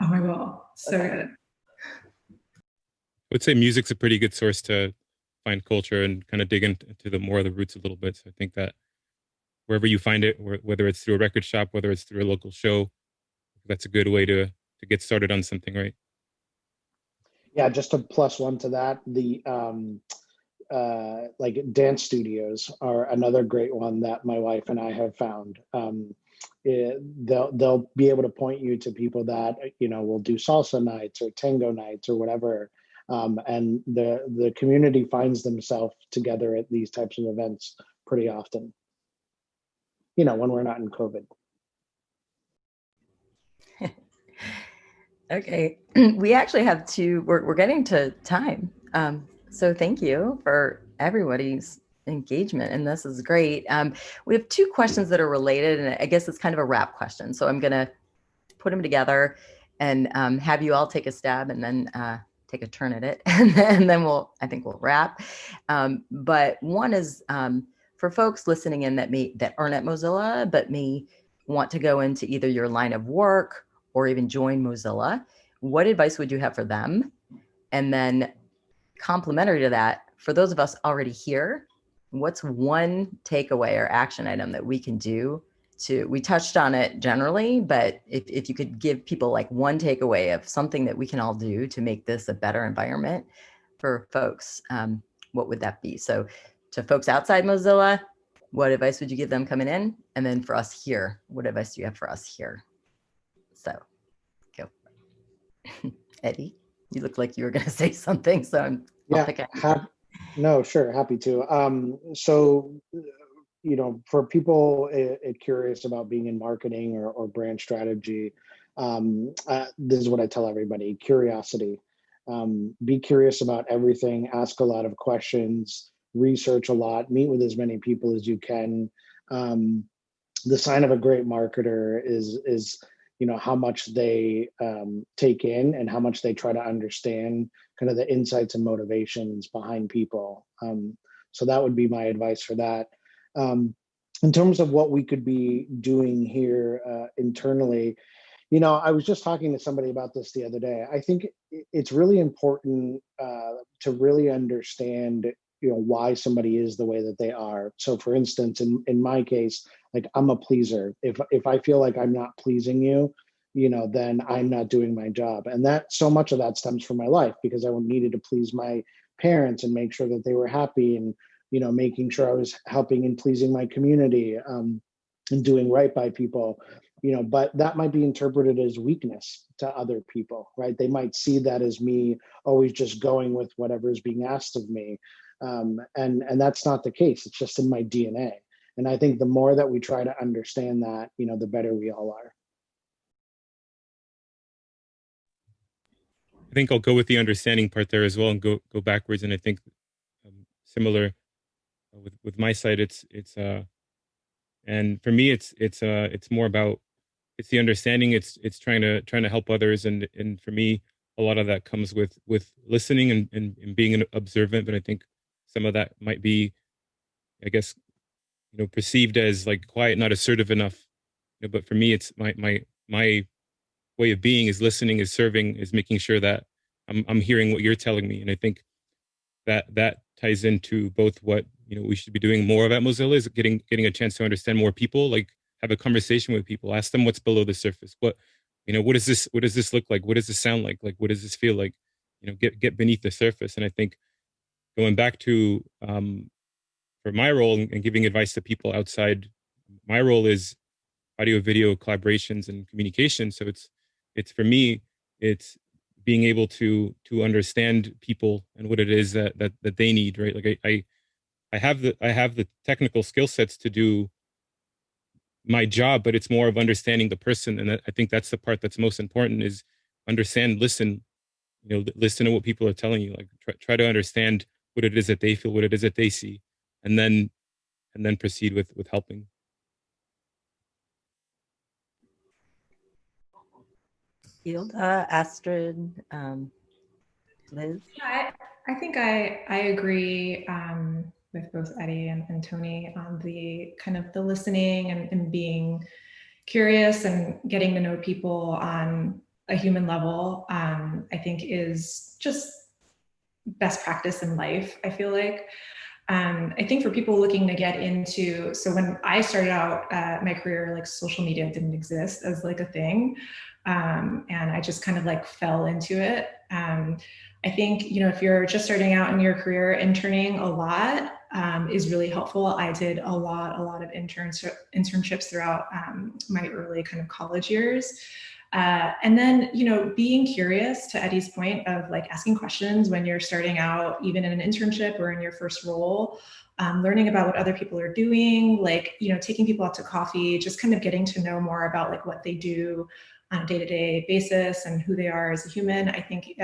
Oh, I will. So good.
I would say music's a pretty good source to find culture and kind of dig into the more of the roots a little bit. So I think that wherever you find it, whether it's through a record shop, whether it's through a local show, that's a good way to get started on something, right?
Yeah, just a plus one to that. The like dance studios are another great one that my wife and I have found. They'll be able to point you to people that will do salsa nights or tango nights or whatever, and the community finds themselves together at these types of events pretty often. When we're not in COVID.
Okay, we actually have we're getting to time. So thank you for everybody's engagement, and this is great. We have two questions that are related, and I guess it's kind of a wrap question. So I'm gonna put them together and have you all take a stab and then take a turn at it. And then I think we'll wrap. But one is for folks listening in that aren't at Mozilla, but may want to go into either your line of work or even join Mozilla, what advice would you have for them? And then complementary to that, for those of us already here, what's one takeaway or action item that we can do we touched on it generally, but if you could give people like one takeaway of something that we can all do to make this a better environment for folks, what would that be? So to folks outside Mozilla, what advice would you give them coming in? And then for us here, what advice do you have for us here? So go. Eddie, you look like you were going to say something, so I'll pick up.
No, sure, happy to. So, for people curious about being in marketing or brand strategy, this is what I tell everybody: curiosity. Be curious about everything. Ask a lot of questions. Research a lot. Meet with as many people as you can. The sign of a great marketer is how much they take in and how much they try to understand kind of the insights and motivations behind people. So that would be my advice for that. In terms of what we could be doing here internally, I was just talking to somebody about this the other day. I think it's really important to really understand why somebody is the way that they are. So for instance, in my case, like I'm a pleaser. If I feel like I'm not pleasing you, then I'm not doing my job. And that so much of that stems from my life because I needed to please my parents and make sure that they were happy and making sure I was helping and pleasing my community, and doing right by people, but that might be interpreted as weakness to other people, right? They might see that as me always just going with whatever is being asked of me. And that's not the case. It's just in my DNA. And I think the more that we try to understand that, the better we all are.
I think I'll go with the understanding part there as well and go backwards. And I think similar with my side, and for me, it's more about, it's the understanding. It's trying to help others. And for me, a lot of that comes with listening and being observant. But I think some of that might be, I guess, perceived as like quiet, not assertive enough. But for me, it's my way of being is listening, is serving, is making sure that I'm hearing what you're telling me. And I think that ties into both what we should be doing more of at Mozilla, is getting a chance to understand more people, like have a conversation with people, ask them what's below the surface. What does this look like? What does this sound like? Like, what does this feel like? Get beneath the surface. And I think going back to for my role and giving advice to people outside, my role is audio video collaborations and communication. So it's for me, it's being able to understand people and what it is that they need, right? Like I have the technical skill sets to do my job, but it's more of understanding the person. And I think that's the part that's most important, is understand, listen, listen to what people are telling you, like try to understand what it is that they feel, what it is that they see, and then proceed with helping.
Hilda, Astrid, Liz?
Yeah, I think I agree with both Eddie and Tony on the kind of the listening and being curious and getting to know people on a human level. I think is just best practice in life, I feel like. I think for people looking to get into, so when I started out my career, like social media didn't exist as like a thing. And I just kind of like fell into it. I think, if you're just starting out in your career, interning a lot is really helpful. I did a lot of internships throughout my early kind of college years. And then, being curious, to Eddie's point of like asking questions when you're starting out, even in an internship or in your first role, learning about what other people are doing, like, taking people out to coffee, just kind of getting to know more about like what they do on a day-to-day basis and who they are as a human, I think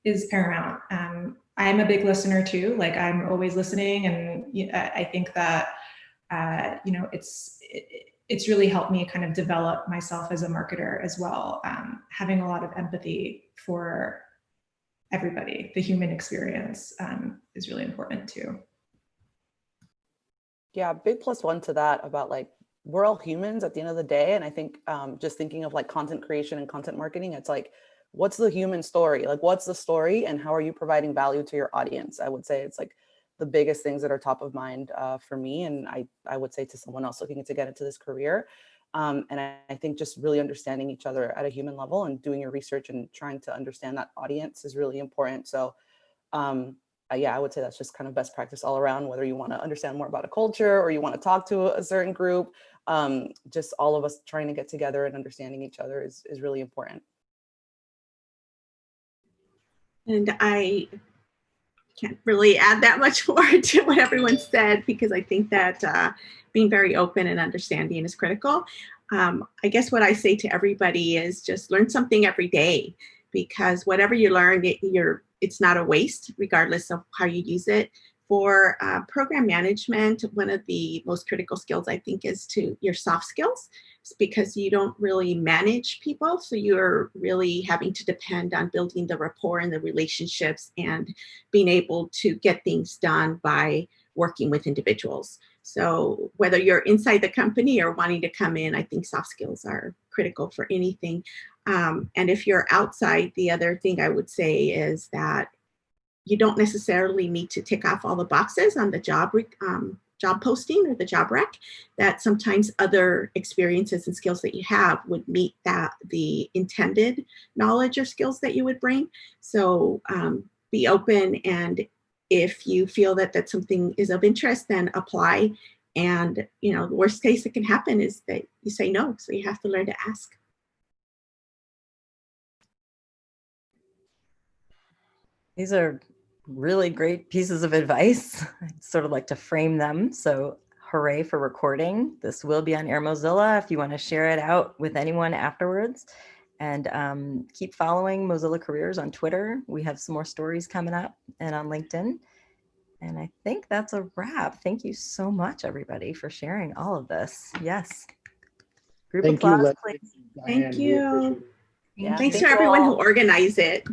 is paramount. I'm a big listener too, like I'm always listening. And I think that, it's really helped me kind of develop myself as a marketer as well. Having a lot of empathy for everybody, the human experience is really important too.
Yeah, big +1 to that about like, we're all humans at the end of the day. And I think just thinking of like content creation and content marketing, it's like, what's the human story? Like, what's the story and how are you providing value to your audience? I would say it's like the biggest things that are top of mind for me. And I would say to someone else looking to get into this career. And I think just really understanding each other at a human level and doing your research and trying to understand that audience is really important. So yeah, I would say that's just kind of best practice all around, whether you want to understand more about a culture or you want to talk to a certain group. Just all of us trying to get together and understanding each other is really important.
And I can't really add that much more to what everyone said, because I think that being very open and understanding is critical. I guess what I say to everybody is just learn something every day, because whatever you learn, it's not a waste, regardless of how you use it. For program management, one of the most critical skills, I think, is to your soft skills, because you don't really manage people. So you're really having to depend on building the rapport and the relationships and being able to get things done by working with individuals. So whether you're inside the company or wanting to come in, I think soft skills are critical for anything. And if you're outside, the other thing I would say is that you don't necessarily need to tick off all the boxes on the job posting or the job rec, that sometimes other experiences and skills that you have would meet the intended knowledge or skills that you would bring. So be open and if you feel that that's something is of interest, then apply. And, you know, the worst case that can happen is that you say no. So you have to learn to ask.
These are really great pieces of advice. I'd sort of like to frame them. So hooray for recording. This will be on Air Mozilla if you want to share it out with anyone afterwards. And keep following Mozilla Careers on Twitter. We have some more stories coming up, and on LinkedIn. And I think that's a wrap. Thank you so much, everybody, for sharing all of this. Yes. Group
Thank
applause,
you,
please.
Diane.
Thank
We appreciate
you.
it.
Yeah,
Thanks
thank
to
you
everyone who
all.
organized it.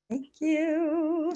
Thank you.